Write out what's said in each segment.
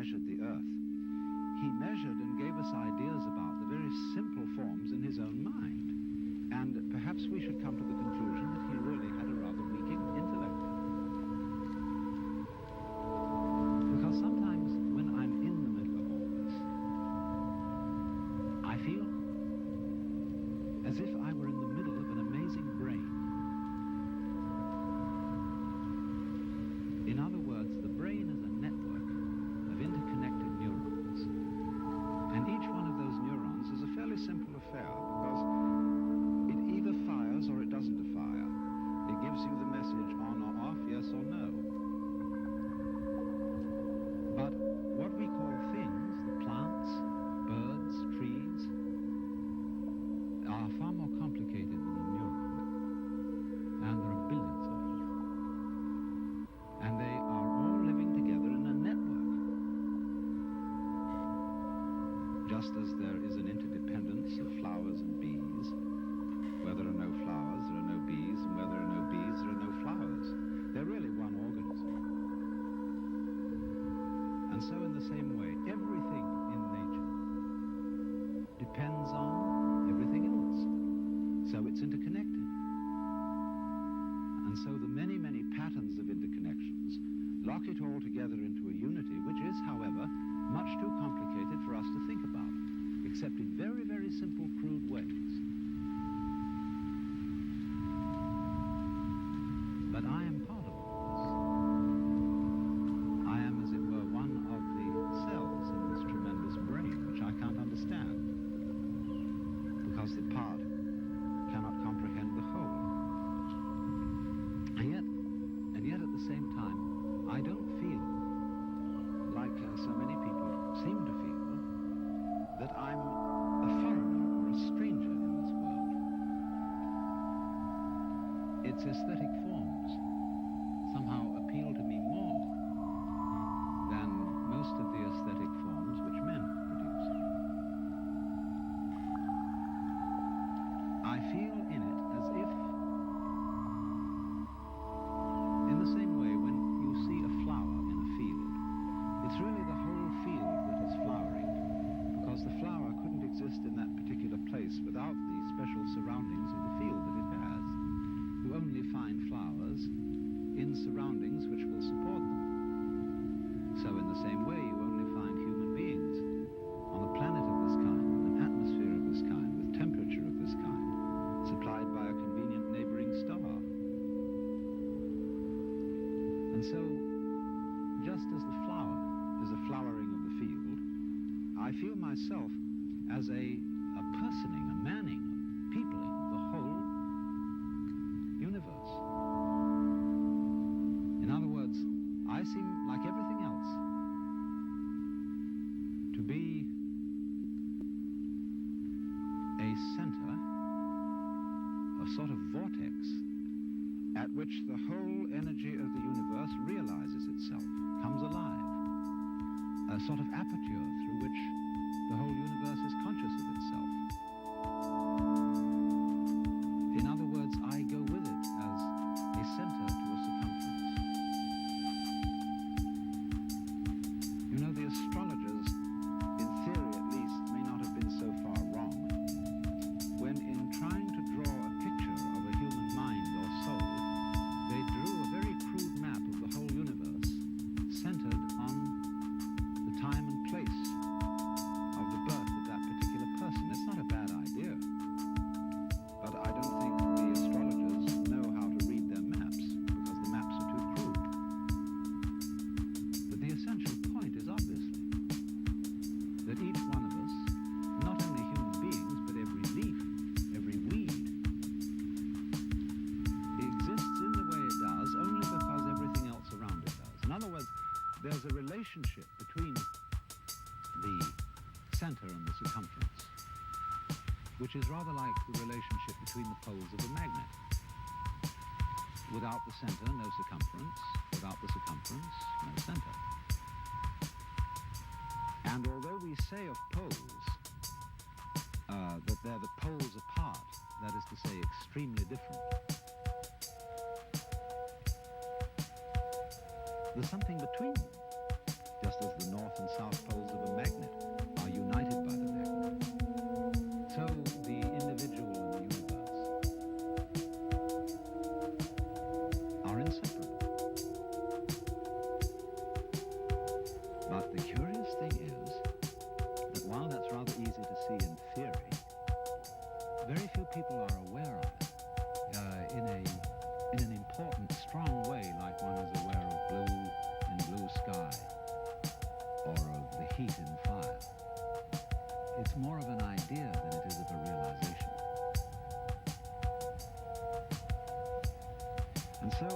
measured the earth, he measured and gave us ideas about the very simple forms in his own mind. And perhaps we should come to the conclusion that he really had a rather weak intellect. Because sometimes when I'm in the middle of all this, I feel as if I were in the middle of an amazing brain. In other words, the brain is a network of interconnected neurons. And each one of those neurons is a fairly simple affair because it either fires or it doesn't fire. It gives you the message on or off, yes or no. But what we call things, the plants, birds, trees, are far more complicated than a neuron. And there are billions of them. And they are all living together in a network. Just as there is an interdependence of flowers and bees, where there are no flowers, there are no bees, and where there are no bees, there are no flowers. They're really one organism. And so in the same way, everything in nature depends on everything else. So it's interconnected. And so the many, many patterns of interconnections lock it all together into a unity, which is, however, much too complicated for us to think about, except in very, very simple, crude ways. But I am part of all this. I am, as it were, one of the cells in this tremendous brain, which I can't understand, because the part cannot comprehend the whole. And yet at the same time, I don't feel like so many people seem to feel that I'm a foreigner or a stranger in this world. Its aesthetic forms somehow appeal to me more than most of the aesthetic forms which men produce. I feel in it as if, in the same way when you see a flower in a field, it's really the whole field that is flowering, because the flower couldn't exist in that particular place without the special surroundings of the field that it has. You only find flowers in surroundings which will support them. So in the same way, you only find human beings on a planet of this kind, with an atmosphere of this kind, with temperature of this kind, supplied by a convenient neighboring star. And so, just as the flower is a flowering of the field, I feel myself as a personing, a manning, a peopling the whole universe. In other words, I seem, like everything else, to be a center, a sort of vortex, at which the whole energy of the universe realizes itself, comes alive. A sort of aperture through which the whole universe is conscious of itself. In other words, I go with it as a center to a circumference. You know, the astrologers, in theory at least, may not have been so far wrong when, in trying to draw a picture of a human mind or soul, they drew a very crude map of the whole universe centered on the time and place of the birth of that particular person. It's not a bad idea. But I don't think the astrologers know how to read their maps, because the maps are too crude. But the essential point is obviously that each one of us, not only human beings, but every leaf, every weed, exists in the way it does only because everything else around it does. In other words, there's a relationship between the center and the circumference, which is rather like the relationship between the poles of a magnet. Without the center, no circumference. Without the circumference, no center. And although we say of poles that they're the poles apart, that is to say, extremely different, there's something between them, just as the north and south poles of a magnet are united by the magnet. So the individual and the universe are inseparable. But the curious thing is that while that's rather easy to see in theory, very few people are aware of it in an important, strong way, like one is aware of blue sky or of the heat in fire. It's more of an idea than it is of a realization. And so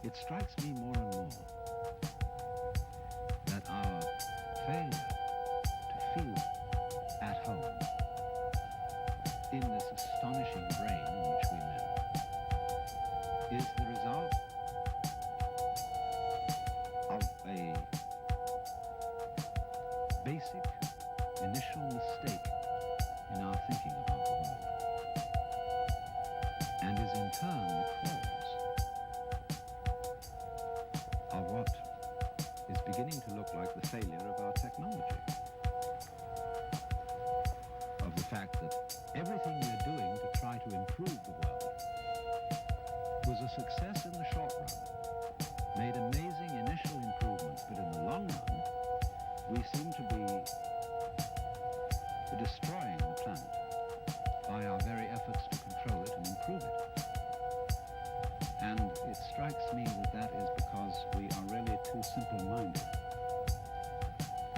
it strikes me more and more that our failure to feel at home in this astonishing brain in which we live is the result of a basic initial mistake in our thinking about the world, and is in turn the cause of what is beginning to look like the failure of our technology, of the fact that everything we're doing to try to improve the world was a success in the short run, made amazing initial improvements, but in the long run, we seem to be destroying the planet by our very efforts to control it and improve it. And it strikes me that that is because we are really too simple-minded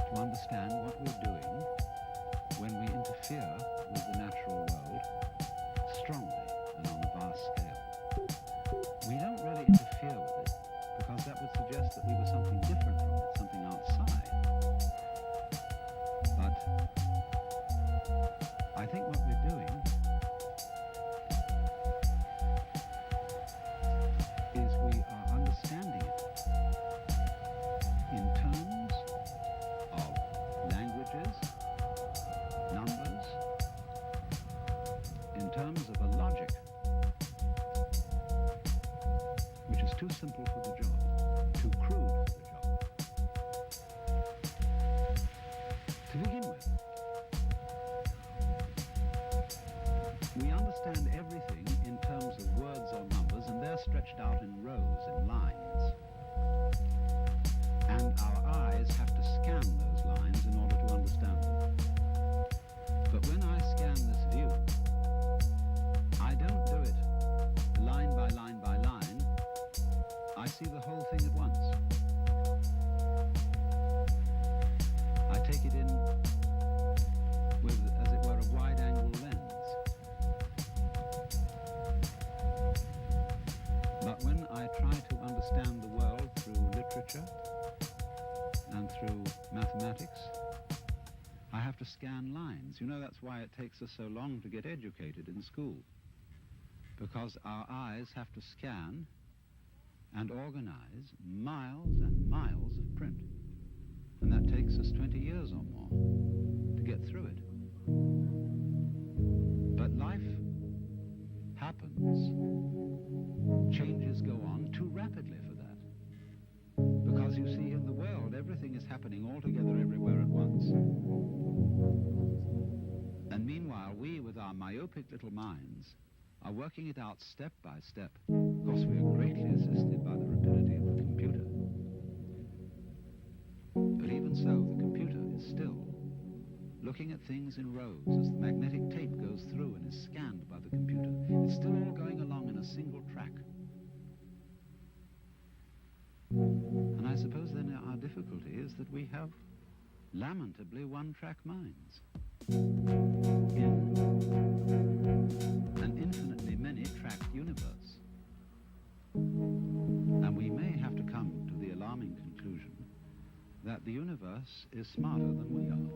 to understand what we're doing when we interfere with the natural world strongly and on a vast scale. We don't really interfere with it because that would suggest that we were something different from it, something outside. But I think what we're doing is we are understanding it in terms of languages, numbers, in terms of a logic which is too simple for the job, too crude for the job. To begin with, we understand everything in terms of words or numbers, and they're stretched out in rows, in lines. And our eyes have to scan those lines in order to understand them. But when I scan this view, I don't do it line by line by line. I see the whole thing at once. I take it in with, as it were, a wide-angle lens. But when I try to understand the world through literature and through mathematics, I have to scan lines. You know, that's why it takes us so long to get educated in school, because our eyes have to scan and organize miles and miles of print. And that takes us 20 years or more to get through it. But life happens. Changes go on too rapidly for that. Because you see, in the world, everything is happening all together everywhere at once. And meanwhile, we, with our myopic little minds, are working it out step by step. Of course, we are greatly assisted by the rapidity of the computer. But even so, the computer is still looking at things in rows as the magnetic tape goes through and is scanned by the computer. It's still all going along in a single track. And I suppose then our difficulty is that we have lamentably one-track minds in an infinitely many-tracked universe. And we may have to come to the alarming conclusion that the universe is smarter than we are.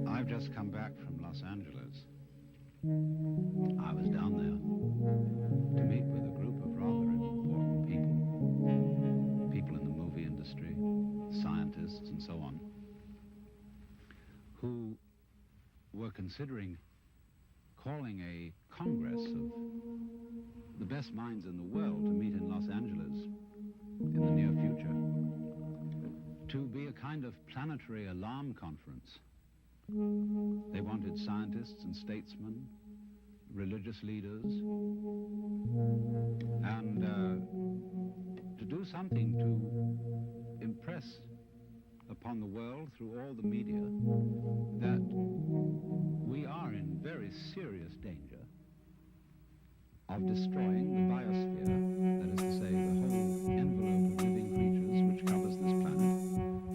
I've just come back from Los Angeles. I was down there to meet with a group of rather important people in the movie industry, scientists and so on, considering calling a congress of the best minds in the world to meet in Los Angeles in the near future, to be a kind of planetary alarm conference. They wanted scientists and statesmen, religious leaders, and to do something to impress upon the world through all the media that we are in very serious danger of destroying the biosphere, that is to say, the whole envelope of living creatures which covers this planet,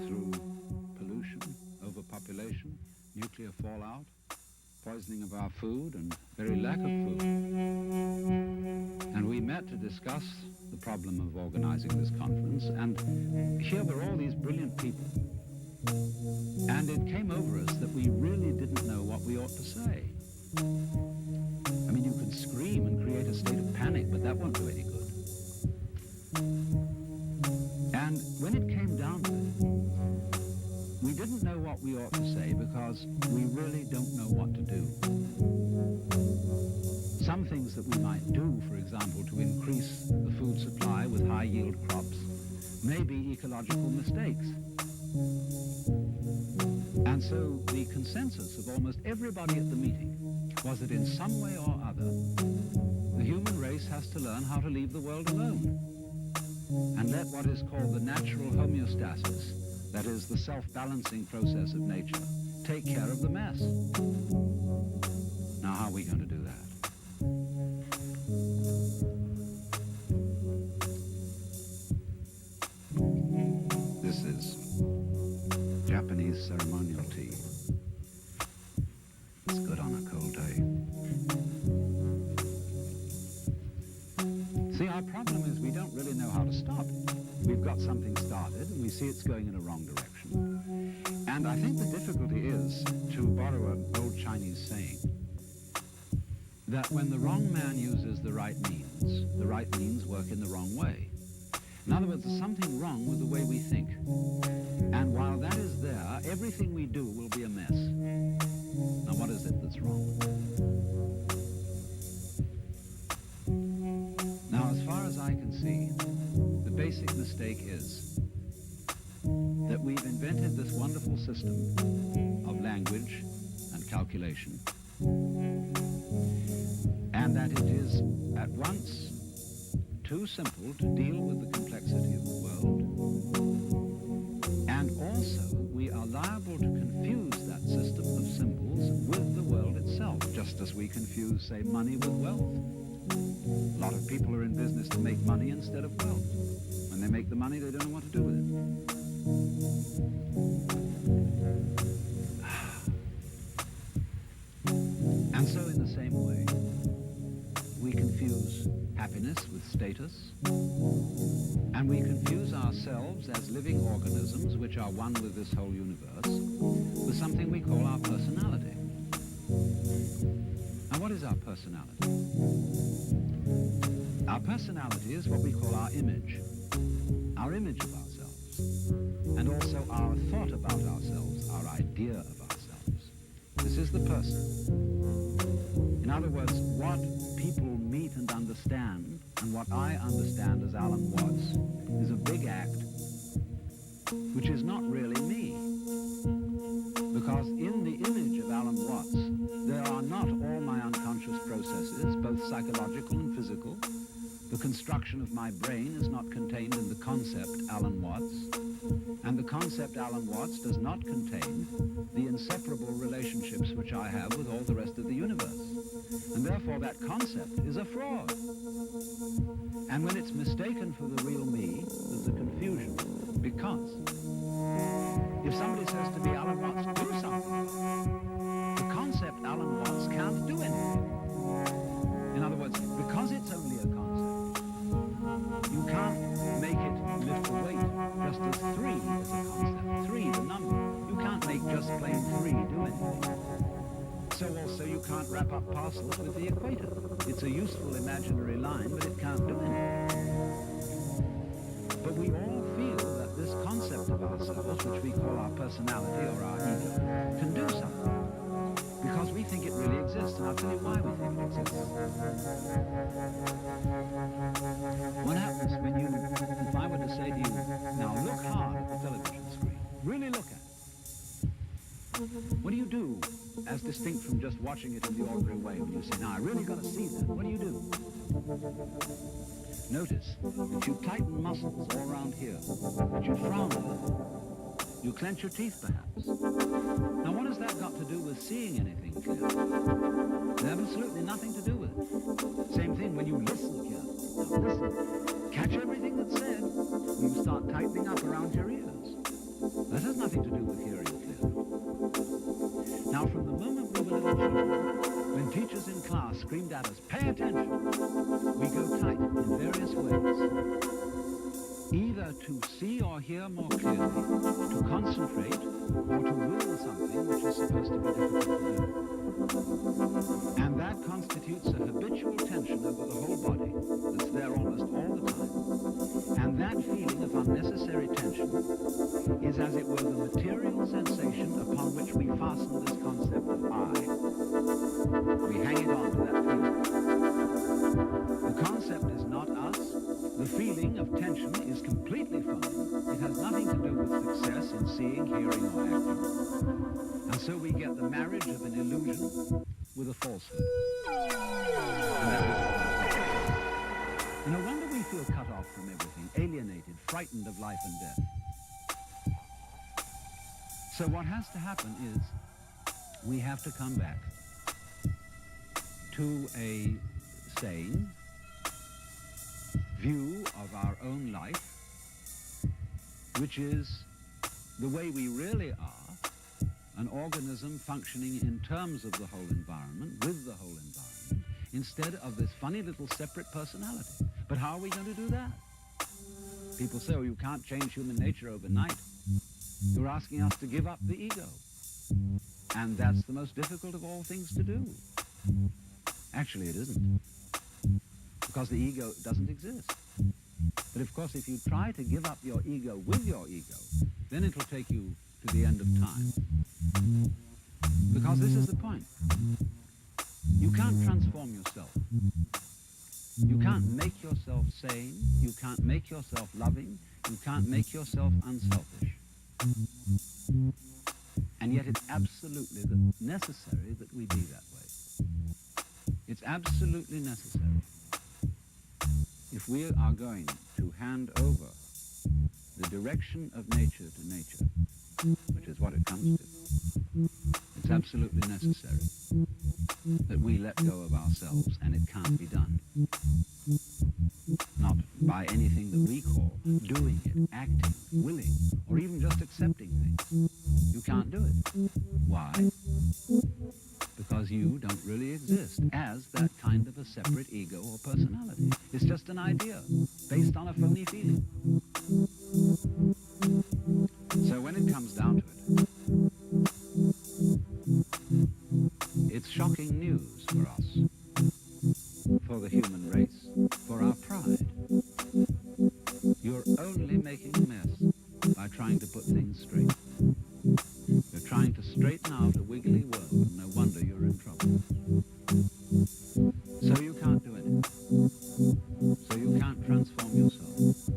through pollution, overpopulation, nuclear fallout, poisoning of our food, and very lack of food. And we met to discuss the problem of organizing this conference, and here were all these brilliant people. And it came over us that we really didn't know what we ought to say. I mean, you can scream and create a state of panic, but that won't do any good. And when it came down to it, we didn't know what we ought to say because we really don't know what to do. Some things that we might do, for example, to increase the food supply with high-yield crops, may be ecological mistakes. And so the consensus of almost everybody at the meeting was that in some way or other, the human race has to learn how to leave the world alone and let what is called the natural homeostasis, that is the self-balancing process of nature, take care of the mess. Now, how are we going to do that? This is Japanese ceremonial tea. It's good on a cold day. See, our problem is we don't really know how to stop it. We've got something started and we see it's going in a wrong direction. And I think the difficulty is, to borrow an old Chinese saying, that when the wrong man uses the right means work in the wrong way. In other words, there's something wrong with the way we think. And while that is there, everything we do will be a mess. Now, what is it that's wrong? Now, as far as I can see, the basic mistake is that we've invented this wonderful system of language and calculation, and that it is at once too simple to deal with the complexity of the world, and also we are liable to confuse that system of symbols with the world itself, just as we confuse, say, money with wealth. A lot of people are in business to make money instead of wealth. When they make the money, they don't know what to do with it. And so in the same way, we confuse happiness with status, and we confuse ourselves as living organisms which are one with this whole universe with something we call our personality. Now, what is our personality? Our personality is what we call our image of ourselves, and also our thought about ourselves, our idea of ourselves. This is the person. In other words, what people meet and understand, and what I understand as Alan Watts, is a big act which is not really me. Because in the image of Alan Watts, there are not all my unconscious processes, both psychological and physical. The construction of my brain is not contained in the concept Alan Watts, and the concept Alan Watts does not contain the inseparable relationships which I have with all the rest of the universe. And therefore that concept is a fraud. And when it's mistaken for the real me, there's a confusion, because if somebody says to me, Alan Watts, do something, the concept Alan Watts can't do anything. In other words, because it's only a concept, you can't make it lift a weight, just as 3 is a concept. 3, the number. You can't make just plain 3 do anything. So also you can't wrap up parcels with the equator. It's a useful imaginary line, but it can't do anything. But we all feel that this concept of ourselves, which we call our personality or our ego, can do something. because we think it really exists, and I'll tell you why we think it exists. What happens when if I were to say to you, now look hard at the television screen, really look at it. What do you do, as distinct from just watching it in the ordinary way, when you say, now I really got to see that? What do you do? Notice that you tighten muscles all around here, that you frown a little, you clench your teeth perhaps. Now what has that got to do with seeing anything clearly? It has absolutely nothing to do with it. Same thing when you listen carefully. Now listen, catch everything that's said, when you start tightening up around your ears. That has nothing to do with hearing clearly. Now, from the moment we were little children, when teachers in class screamed at us, pay attention, we go tight in various ways. Either to see or hear more clearly, to concentrate, or to will something which is supposed to be difficult to do. And that constitutes a habitual tension over the whole body that's there almost all the time. And that feeling of unnecessary tension is, as it were, the material sensation upon which we fasten this concept of I. We hang it on to that feeling. The concept is not us. The feeling of tension is completely fine. It has nothing to do with success in seeing, hearing, or acting. And so we get the marriage of an illusion with a falsehood. And that is no wonder we feel cut off from everything, alienated, frightened of life and death. So what has to happen is we have to come back to a sane view of our own life, which is the way we really are, an organism functioning in terms of the whole environment, with the whole environment, instead of this funny little separate personality. But how are we going to do that? People say, oh, you can't change human nature overnight. You're asking us to give up the ego. And that's the most difficult of all things to do. Actually, it isn't. Because the ego doesn't exist. But of course, if you try to give up your ego with your ego, then it'll take you to the end of time. Because this is the point. You can't transform yourself. You can't make yourself sane. You can't make yourself loving. You can't make yourself unselfish. And yet it's absolutely necessary that we be that way. It's absolutely necessary. If we are going to hand over the direction of nature to nature, which is what it comes to, it's absolutely necessary that we let go of ourselves, and it can't be done. Not by anything that we call doing it, acting, willing, or even just accepting things. You can't do it. Why? Because you don't really exist as that kind of a separate ego or personality. It's just an idea based on a phony feeling. So when it comes down to it, it's shocking news for us, for the human race, for our pride. You're only making a mess by trying to put things straight. You're trying to straighten out a wiggly world, and no wonder you're in trouble. So you can't do anything. So you can't transform yourself.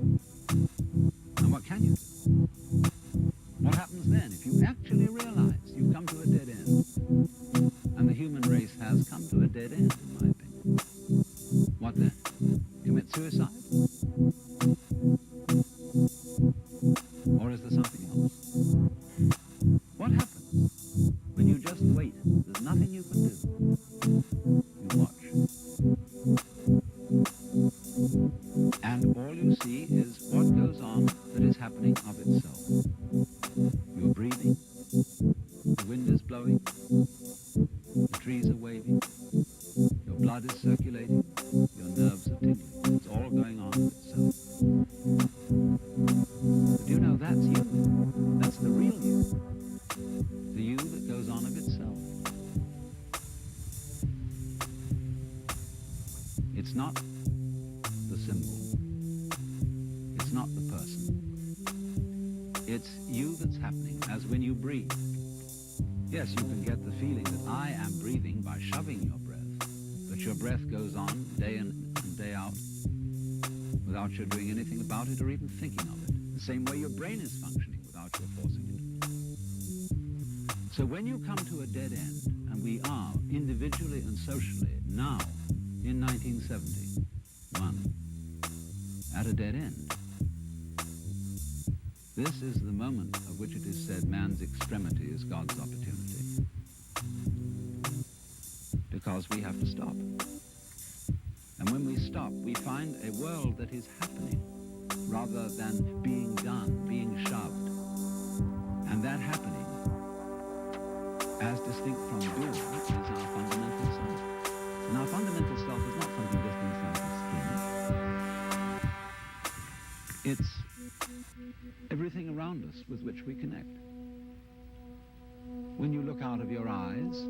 And what can you do? What happens then if you actually realize you've come to a dead end? And the human race has come to a dead end, in my opinion. What then? Commit suicide? Or is there something else? What happens when you just wait? There's nothing you can do. You watch. And all you see is what goes on that is happening of itself. You're breathing. The wind is blowing. The trees are waving. Your blood is circulating. Your nerves are tingling. It's all going on of itself. But you know that's you. That's the real you. The you that goes on of itself. It's not the symbol. It's not the person. It's you that's happening, as when you breathe. Yes, you can get the feeling that I am breathing by shoving your breath, but your breath goes on day in and day out without your doing anything about it or even thinking of it. The same way your brain is functioning without your forcing it. So when you come to a dead end, and we are individually and socially now in 1971 at a dead end, this is the moment of which it is said man's extremity is God's opportunity. Because we have to stop. And when we stop, we find a world that is happening rather than being done, being shoved. And that happening, as distinct from doing, is our fundamental self. And our fundamental self is not something just inside the skin. It's everything around us with which we connect. When you look out of your eyes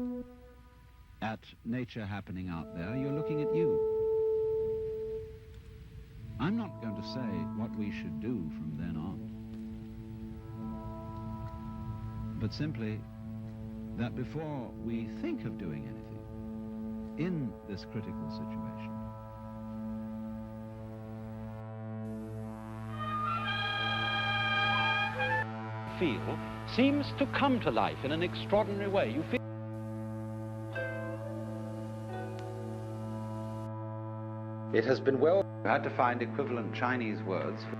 at nature happening out there, you're looking at you. I'm not going to say what we should do from then on, but simply that before we think of doing anything in this critical situation, feel seems to come to life in an extraordinary way. You feel it has been well. You had to find equivalent Chinese words for